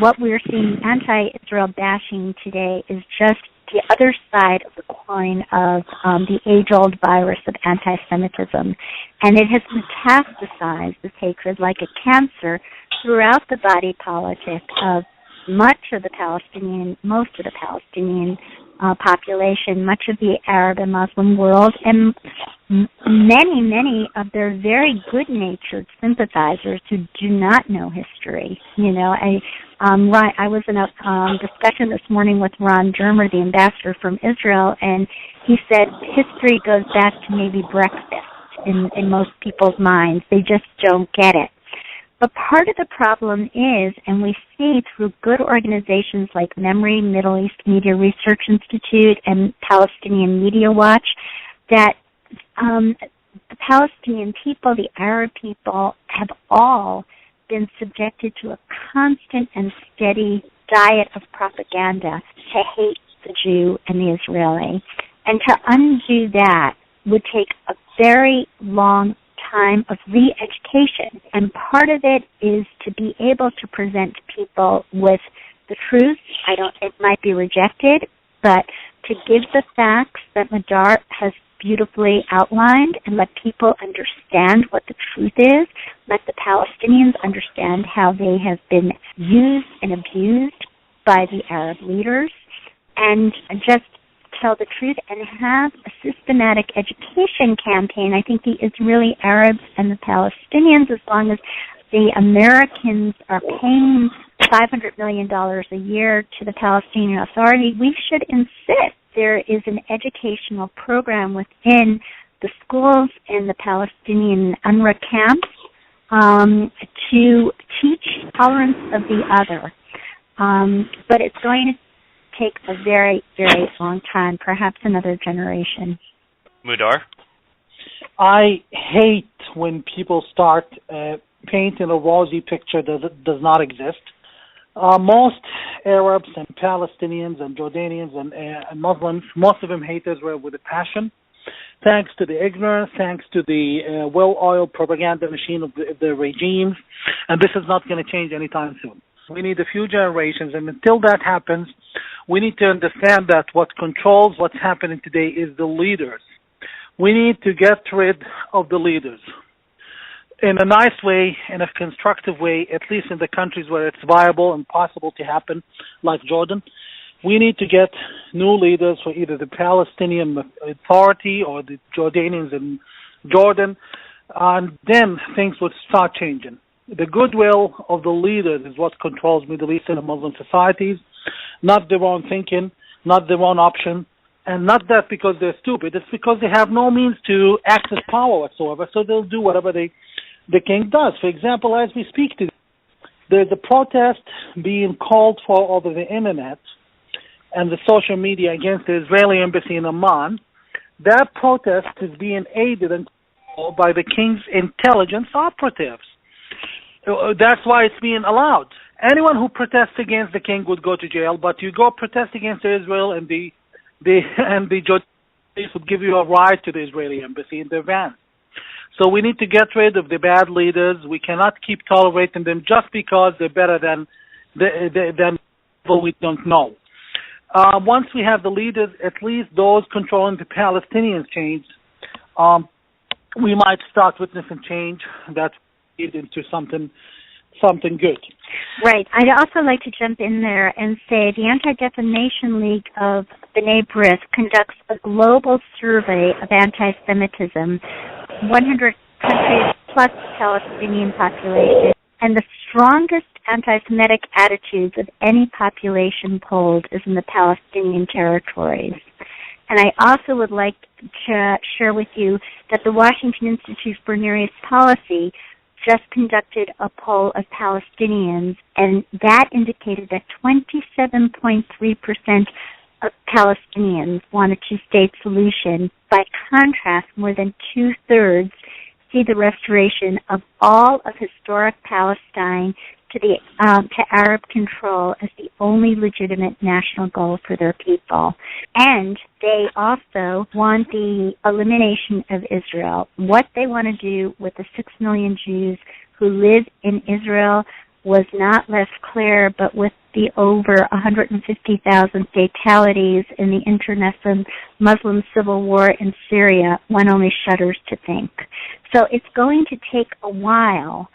what we're seeing anti-Israel bashing today is just the other side of the coin of the age-old virus of anti-Semitism. And it has metastasized, this hatred, like a cancer throughout the body politic of most of the Palestinian population, much of the Arab and Muslim world, and many of their very good-natured sympathizers who do not know history. I was in a discussion this morning with Ron Dermer, the ambassador from Israel, and he said history goes back to maybe breakfast in most people's minds. They just don't get it. But part of the problem is, and we see through good organizations like Memory, Middle East Media Research Institute, and Palestinian Media Watch, that the Palestinian people, the Arab people, have all been subjected to a constant and steady diet of propaganda to hate the Jew and the Israeli. And to undo that would take a very long time of re-education, and part of it is to be able to present people with the truth. It might be rejected, but to give the facts that Mudar has beautifully outlined and let people understand what the truth is, let the Palestinians understand how they have been used and abused by the Arab leaders, and just tell the truth and have a systematic education campaign. I think the Israeli Arabs and the Palestinians, as long as the Americans are paying $500 million a year to the Palestinian Authority, we should insist there is an educational program within the schools in the Palestinian UNRWA camps to teach tolerance of the other. But it's going to take a very, very long time, perhaps another generation. Mudar? I hate when people start painting a rosy picture that does not exist. Most Arabs and Palestinians and Jordanians and Muslims, most of them hate Israel with a passion, thanks to the ignorance, thanks to the well-oiled propaganda machine of the regimes, and this is not going to change anytime soon. We need a few generations, and until that happens, we need to understand that what controls what's happening today is the leaders. We need to get rid of the leaders in a nice way, in a constructive way, at least in the countries where it's viable and possible to happen, like Jordan. We need to get new leaders for either the Palestinian Authority or the Jordanians in Jordan, and then things would start changing. The goodwill of the leaders is what controls Middle Eastern and Muslim societies, not their own thinking, not their own option, and not that because they're stupid. It's because they have no means to access power whatsoever, so they'll do whatever the king does. For example, as we speak today, there's a protest being called for over the internet and the social media against the Israeli embassy in Amman. That protest is being aided and controlled by the king's intelligence operatives. That's why it's being allowed. Anyone who protests against the king would go to jail, but you go protest against Israel, and the Jordanians would give you a ride to the Israeli embassy in their van. So we need to get rid of the bad leaders. We cannot keep tolerating them just because they're better than people we don't know. Once we have the leaders, at least those controlling the Palestinians change, we might start witnessing change that lead into something good. Right. I'd also like to jump in there and say the Anti-Defamation League of B'nai B'rith conducts a global survey of anti-Semitism, 100 countries plus Palestinian population, and the strongest anti-Semitic attitudes of any population polled is in the Palestinian territories. And I also would like to share with you that the Washington Institute for Near East Policy just conducted a poll of Palestinians, and that indicated that 27.3% of Palestinians want a two-state solution. By contrast, more than two-thirds see the restoration of all of historic Palestine to Arab control as the only legitimate national goal for their people. And they also want the elimination of Israel. What they want to do with the 6 million Jews who live in Israel was not less clear, but with the over 150,000 fatalities in the internecine Muslim civil war in Syria, one only shudders to think. So it's going to take a while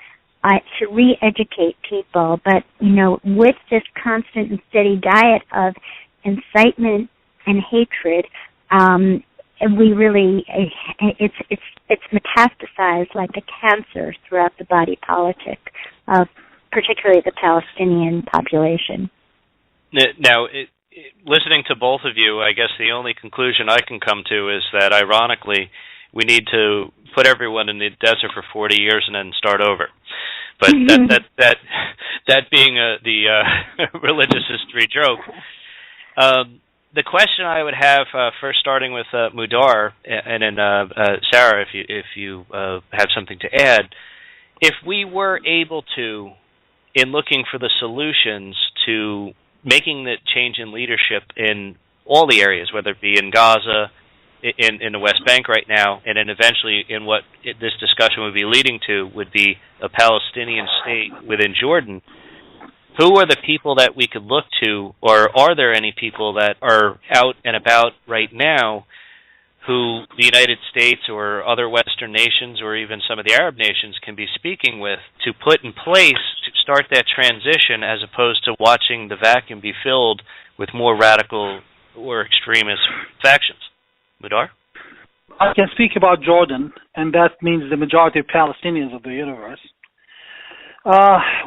to re-educate people, but, with this constant and steady diet of incitement and hatred, we really, it's metastasized like a cancer throughout the body politic of particularly the Palestinian population. Now, listening to both of you, I guess the only conclusion I can come to is that, ironically, we need to put everyone in the desert for 40 years and then start over. But that being the religious history joke, the question I would have first, starting with Mudar, and then Sarah, if you have something to add, if we were able to, in looking for the solutions to making the change in leadership in all the areas, whether it be in Gaza, in the West Bank right now, and then eventually in what this discussion would be leading to would be a Palestinian state within Jordan, who are the people that we could look to, or are there any people that are out and about right now who the United States or other Western nations or even some of the Arab nations can be speaking with to put in place to start that transition, as opposed to watching the vacuum be filled with more radical or extremist factions? Mudar? I can speak about Jordan, and that means the majority of Palestinians of the universe.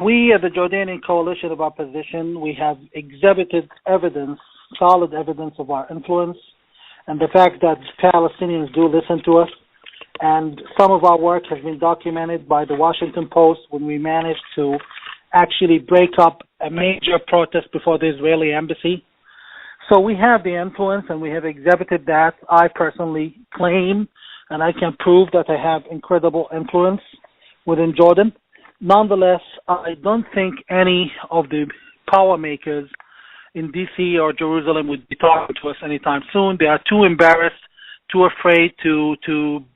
We, at the Jordanian Coalition of Opposition, we have exhibited evidence, solid evidence of our influence, and the fact that Palestinians do listen to us. And some of our work has been documented by the Washington Post when we managed to actually break up a major protest before the Israeli embassy. So we have the influence, and we have exhibited that. I personally claim, and I can prove that I have incredible influence within Jordan. Nonetheless, I don't think any of the power makers in D.C. or Jerusalem would be talking to us anytime soon. They are too embarrassed, too afraid to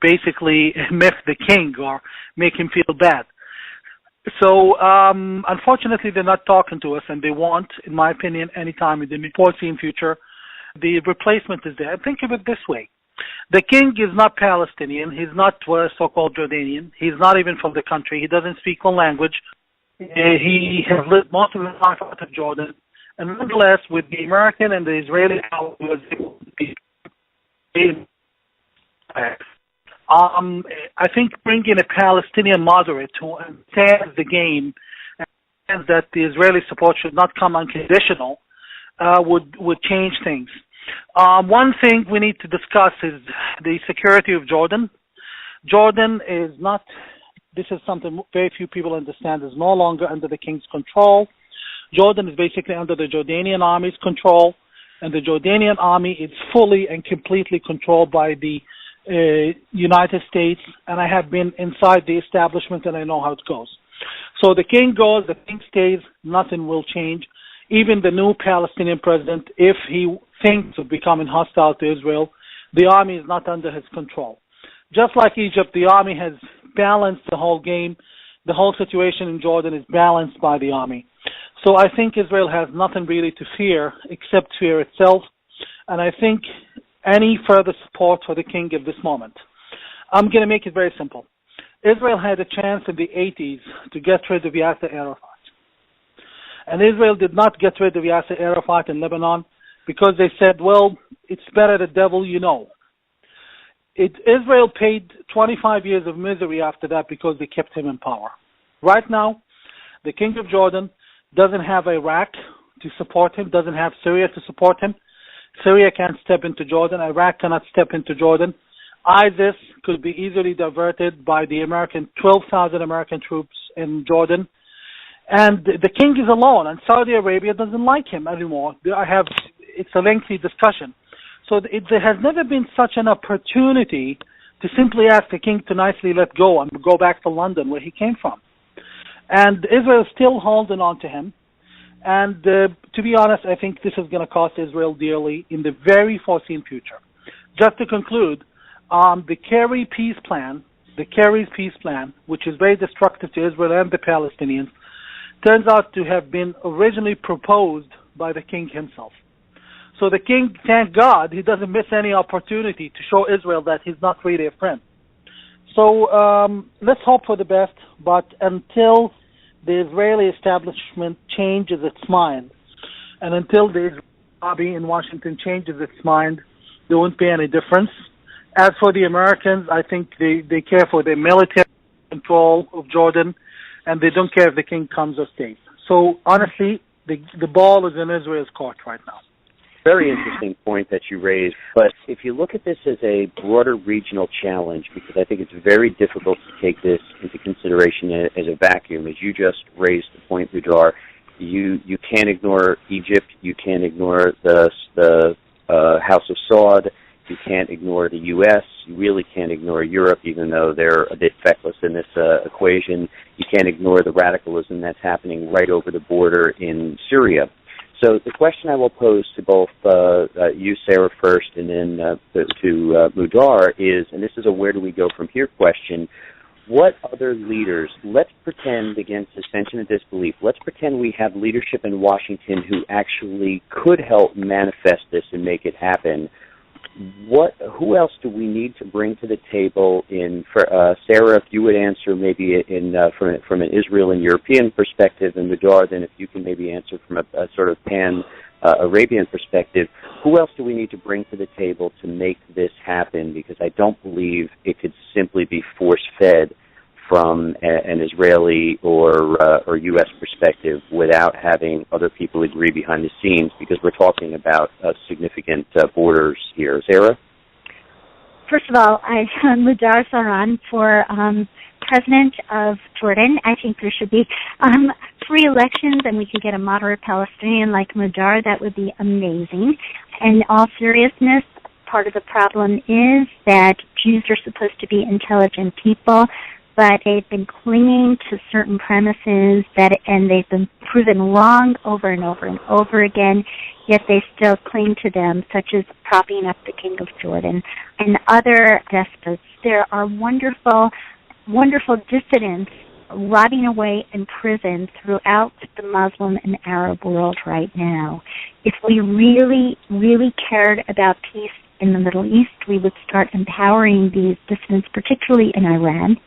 basically miff the king or make him feel bad. So, unfortunately, they're not talking to us, and they won't, in my opinion, anytime in the foreseen future. The replacement is there. Think of it this way. The king is not Palestinian. He's not so-called Jordanian. He's not even from the country. He doesn't speak one language. He has lived most of his life out of Jordan. And nonetheless, with the American and the Israeli help, he was able to be I think bringing a Palestinian moderate who understands the game and understands that the Israeli support should not come unconditional would change things. One thing we need to discuss is the security of Jordan. Jordan is not, this is something very few people understand, is no longer under the king's control. Jordan is basically under the Jordanian army's control, and the Jordanian army is fully and completely controlled by the United States, and I have been inside the establishment and I know how it goes. So the king goes, the king stays, nothing will change. Even the new Palestinian president, if he thinks of becoming hostile to Israel, the army is not under his control. Just like Egypt, the army has balanced the whole game. The whole situation in Jordan is balanced by the army. So I think Israel has nothing really to fear except fear itself, and I think any further support for the king at this moment. I'm going to make it very simple. Israel had a chance in the 80s to get rid of Yasser Arafat. And Israel did not get rid of Yasser Arafat in Lebanon because they said, well, it's better the devil you know. Israel paid 25 years of misery after that because they kept him in power. Right now, the King of Jordan doesn't have Iraq to support him, doesn't have Syria to support him. Syria can't step into Jordan. Iraq cannot step into Jordan. ISIS could be easily diverted by the 12,000 American troops in Jordan. And the king is alone, and Saudi Arabia doesn't like him anymore. It's a lengthy discussion. So there has never been such an opportunity to simply ask the king to nicely let go and go back to London, where he came from. And Israel is still holding on to him. And to be honest, I think this is going to cost Israel dearly in the very foreseen future. Just to conclude, the Kerry's peace plan, which is very destructive to Israel and the Palestinians, turns out to have been originally proposed by the king himself. So the king, thank God, he doesn't miss any opportunity to show Israel that he's not really a friend. So let's hope for the best, but until the Israeli establishment changes its mind, and until the Israeli lobby in Washington changes its mind, there won't be any difference. As for the Americans, I think they care for the military control of Jordan, and they don't care if the king comes or stays. So honestly, the ball is in Israel's court right now. Very interesting point that you raised, but if you look at this as a broader regional challenge, because I think it's very difficult to take this into consideration as a vacuum, as you just raised the point, Mudar, you can't ignore Egypt, you can't ignore the House of Saud, you can't ignore the U.S., you really can't ignore Europe, even though they're a bit feckless in this equation. You can't ignore the radicalism that's happening right over the border in Syria. So the question I will pose to both you, Sarah, first, and then to Mudar is, and this is a where do we go from here question, what other leaders, let's pretend, against suspension of disbelief, let's pretend we have leadership in Washington who actually could help manifest this and make it happen. Who else do we need to bring to the table? Sarah, if you would answer maybe from an Israel and European perspective, and Mudar, then if you can maybe answer from a sort of pan-Arabian perspective, who else do we need to bring to the table to make this happen? Because I don't believe it could simply be force-fed from an Israeli or U.S. perspective without having other people agree behind the scenes, because we're talking about significant borders here. Sarah? First of all, I'm Mudar Zahran for President of Jordan. I think there should be free elections, and we could get a moderate Palestinian like Mudar. That would be amazing. In all seriousness, part of the problem is that Jews are supposed to be intelligent people, but they've been clinging to certain premises and they've been proven wrong over and over and over again, yet they still cling to them, such as propping up the King of Jordan and other despots. There are wonderful, wonderful dissidents rotting away in prison throughout the Muslim and Arab world right now. If we really, really cared about peace in the Middle East, we would start empowering these dissidents, particularly in Iran,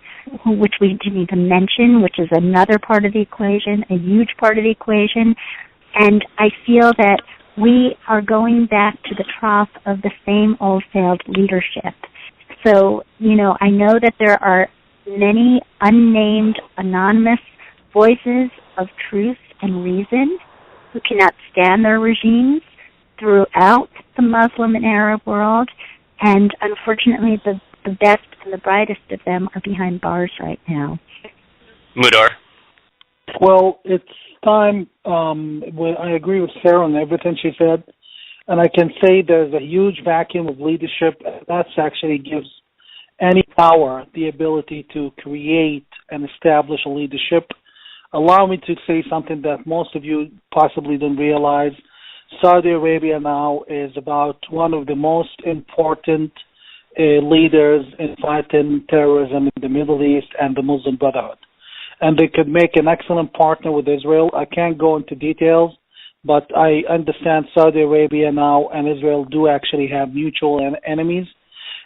which we didn't even mention, which is another part of the equation, a huge part of the equation. And I feel that we are going back to the trough of the same old failed leadership. So, I know that there are many unnamed, anonymous voices of truth and reason who cannot stand their regimes throughout the Muslim and Arab world. And unfortunately, the best and the brightest of them are behind bars right now. Mudar? Well, it's time. I agree with Sarah on everything she said, and I can say there's a huge vacuum of leadership. That actually gives any power the ability to create and establish a leadership. Allow me to say something that most of you possibly don't realize. Saudi Arabia now is about one of the most important leaders in fighting terrorism in the Middle East and the Muslim Brotherhood. And they could make an excellent partner with Israel. I can't go into details, but I understand Saudi Arabia now and Israel do actually have mutual enemies.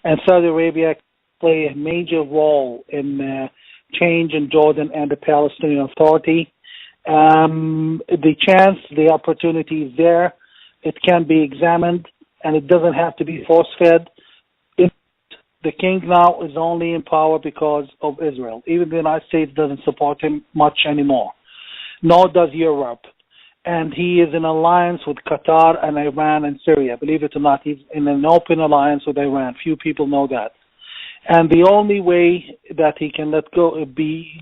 And Saudi Arabia play a major role in change in Jordan and the Palestinian Authority. The opportunity is there. It can be examined. and it doesn't have to be force-fed. The king now is only in power because of Israel. Even the United States doesn't support him much anymore, nor does Europe. And he is in alliance with Qatar and Iran and Syria. Believe it or not, he's in an open alliance with Iran. Few people know that. And the only way that he can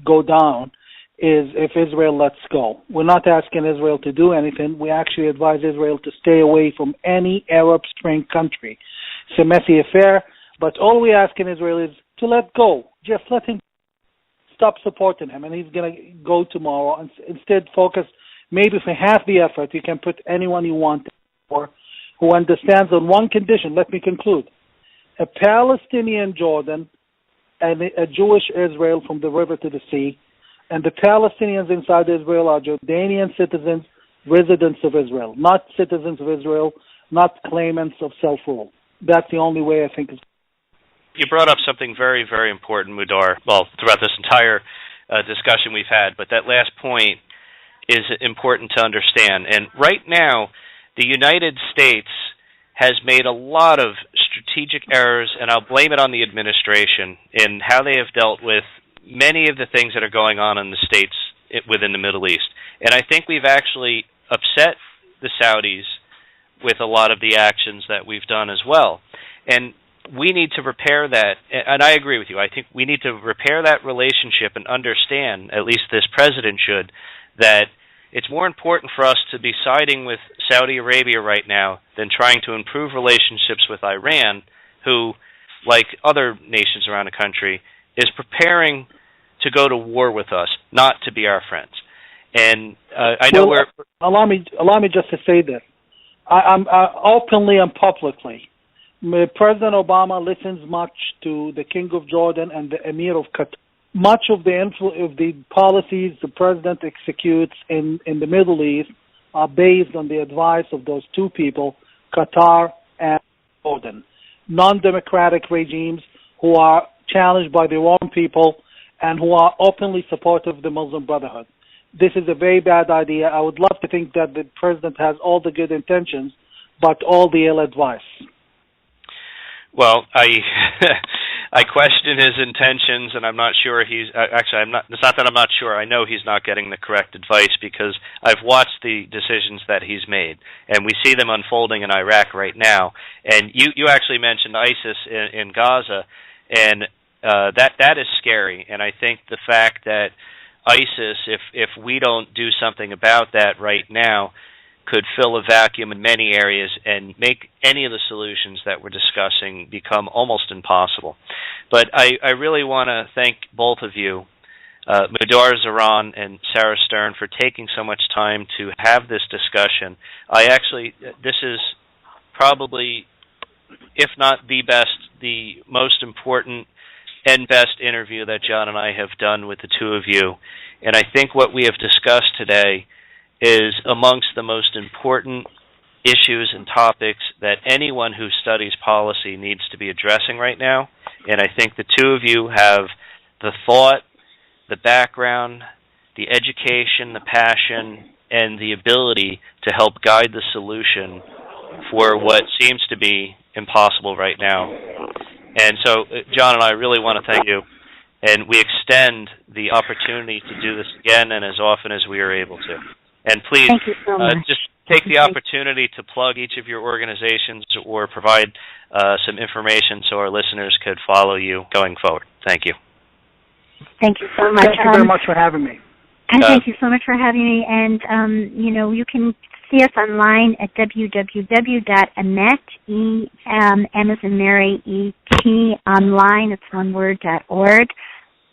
go down is if Israel lets go. We're not asking Israel to do anything. We actually advise Israel to stay away from any Arab Spring country. It's a messy affair, but all we ask in Israel is to let go. Just let him stop supporting him, and he's going to go tomorrow. And instead focus, maybe for half the effort, you can put anyone you want or who understands on one condition. Let me conclude. A Palestinian Jordan and a Jewish Israel from the river to the sea, and the Palestinians inside Israel are Jordanian citizens, residents of Israel, not citizens of Israel, not claimants of self-rule. That's the only way I think. You brought up something very, very important, Mudar, well, throughout this entire discussion we've had, but that last point is important to understand. And right now, the United States has made a lot of strategic errors, and I'll blame it on the administration in how they have dealt with many of the things that are going on in the states within the Middle East. And I think we've actually upset the Saudis with a lot of the actions that we've done as well. And we need to repair that, and I agree with you. I think we need to repair that relationship and understand, at least this president should, that it's more important for us to be siding with Saudi Arabia right now than trying to improve relationships with Iran, who, like other nations around the country, is preparing to go to war with us, not to be our friends. And I know allow me just to say this. I'm openly and publicly. President Obama listens much to the King of Jordan and the Emir of Qatar. Much of the policies the president executes in the Middle East are based on the advice of those two people, Qatar and Jordan. Non-democratic regimes who are challenged by their own people and who are openly supportive of the Muslim Brotherhood. This is a very bad idea. I would love to think that the president has all the good intentions, but all the ill advice. Well, I question his intentions, and I'm not sure he's actually. It's not that I'm not sure. I know he's not getting the correct advice because I've watched the decisions that he's made, and we see them unfolding in Iraq right now. And you actually mentioned ISIS in Gaza, and that is scary. And I think the fact that ISIS, if we don't do something about that right now, could fill a vacuum in many areas and make any of the solutions that we're discussing become almost impossible. But I really want to thank both of you, Mudar Zahran and Sarah Stern, for taking so much time to have this discussion. This is probably, if not the best, the most important and best interview that John and I have done with the two of you. And I think what we have discussed today is amongst the most important issues and topics that anyone who studies policy needs to be addressing right now. And I think the two of you have the thought, the background, the education, the passion, and the ability to help guide the solution for what seems to be impossible right now. And so, John and I really want to thank you, and we extend the opportunity to do this again and as often as we are able to. And please, thank you so much. Just take the opportunity to plug each of your organizations or provide some information so our listeners could follow you going forward. Thank you. Thank you so much. Thank you very much for having me. And thank you so much for having me. And, you can see us online at www.emet, M as in Mary, E-T, online, it's one word, .org.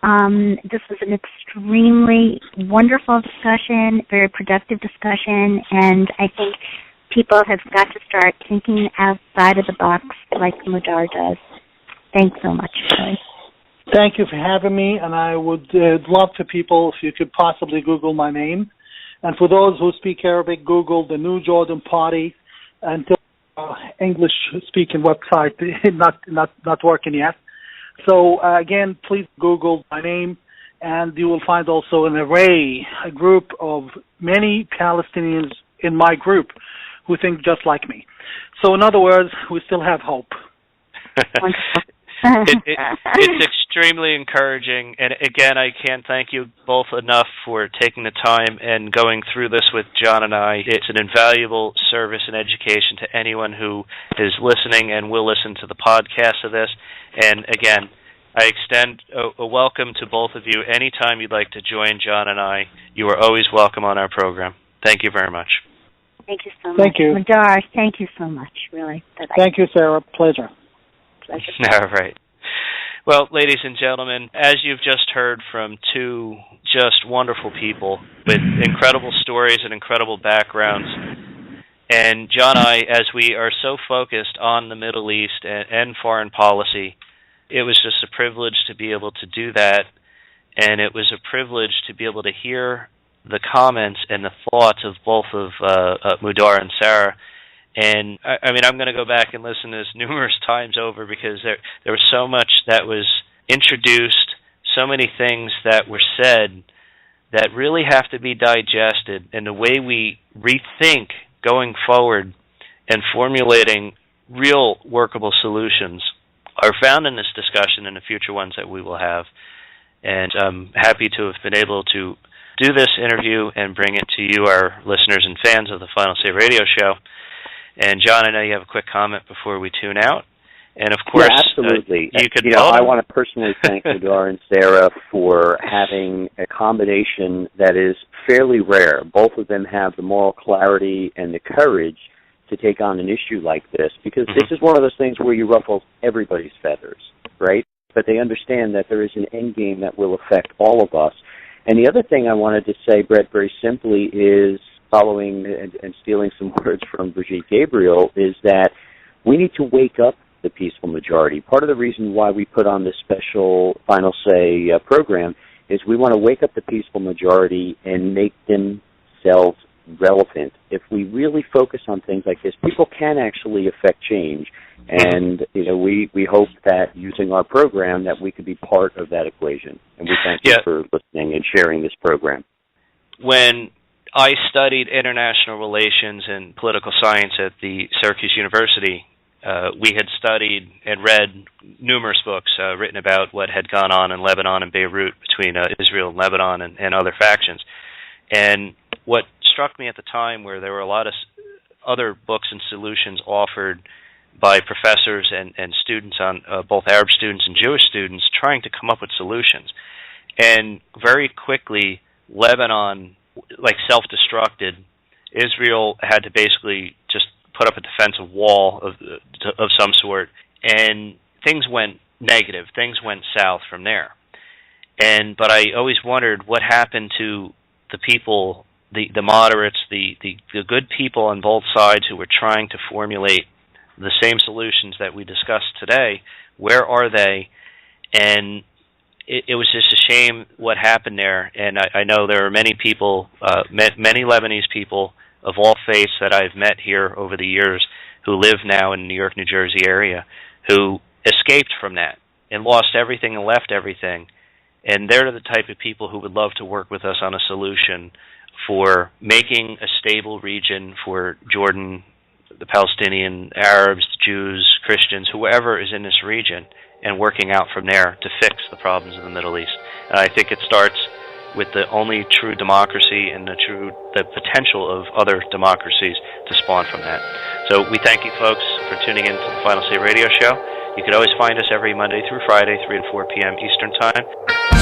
This was an extremely wonderful discussion, very productive discussion, and I think people have got to start thinking outside of the box like Mudar does. Thanks so much, Joey. Thank you for having me, and I would love for people if you could possibly Google my name. And for those who speak Arabic, Google the New Jordan Party until English-speaking website not working yet. So, again, please Google my name, and you will find also a group of many Palestinians in my group who think just like me. So in other words, we still have hope. It's extremely encouraging, and again, I can't thank you both enough for taking the time and going through this with Jon and I. It's an invaluable service and education to anyone who is listening and will listen to the podcast of this. And again, I extend a welcome to both of you. Anytime you'd like to join Jon and I, you are always welcome on our program. Thank you very much. Thank you so much. Thank you. Mudar, thank you so much, really. Thank you, Sarah. Pleasure. All right. Well, ladies and gentlemen, as you've just heard from two just wonderful people with incredible stories and incredible backgrounds, and Jon and I, as we are so focused on the Middle East and foreign policy, it was just a privilege to be able to do that, and it was a privilege to be able to hear the comments and the thoughts of both of Mudar and Sarah. And, I mean, I'm going to go back and listen to this numerous times over because there was so much that was introduced, so many things that were said that really have to be digested. And the way we rethink going forward and formulating real workable solutions are found in this discussion and the future ones that we will have. And I'm happy to have been able to do this interview and bring it to you, our listeners and fans of the Final Say radio show. And Jon, I know you have a quick comment before we tune out. And of course, yeah, absolutely. I want to personally thank Mudar and Sarah for having a combination that is fairly rare. Both of them have the moral clarity and the courage to take on an issue like this, because this is one of those things where you ruffle everybody's feathers, right? But they understand that there is an end game that will affect all of us. And the other thing I wanted to say, Brett, very simply is, following and stealing some words from Brigitte Gabriel, is that we need to wake up the peaceful majority. Part of the reason why we put on this special Final Say program is we want to wake up the peaceful majority and make themselves relevant. If we really focus on things like this, people can actually affect change. And, we hope that using our program that we could be part of that equation. And we thank you for listening and sharing this program. When I studied international relations and political science at the Syracuse University, we had studied and read numerous books written about what had gone on in Lebanon and Beirut between Israel and Lebanon and other factions. And what struck me at the time were there were a lot of other books and solutions offered by professors and students, on both Arab students and Jewish students, trying to come up with solutions. And very quickly, Lebanon self-destructed. Israel had to basically just put up a defensive wall of some sort, and things went negative. Things went south from there. But I always wondered what happened to the people, the moderates, the good people on both sides who were trying to formulate the same solutions that we discussed today. Where are they? And it was just a shame what happened there, and I know there are many people, many Lebanese people of all faiths that I've met here over the years who live now in the New York, New Jersey area, who escaped from that and lost everything and left everything. And they're the type of people who would love to work with us on a solution for making a stable region for Jordan, the Palestinian, Arabs, Jews, Christians, whoever is in this region, and working out from there to fix the problems in the Middle East. And I think it starts with the only true democracy and the potential of other democracies to spawn from that. So we thank you folks for tuning in to the Final Say radio show. You can always find us every Monday through Friday, 3 and 4 p.m. Eastern Time.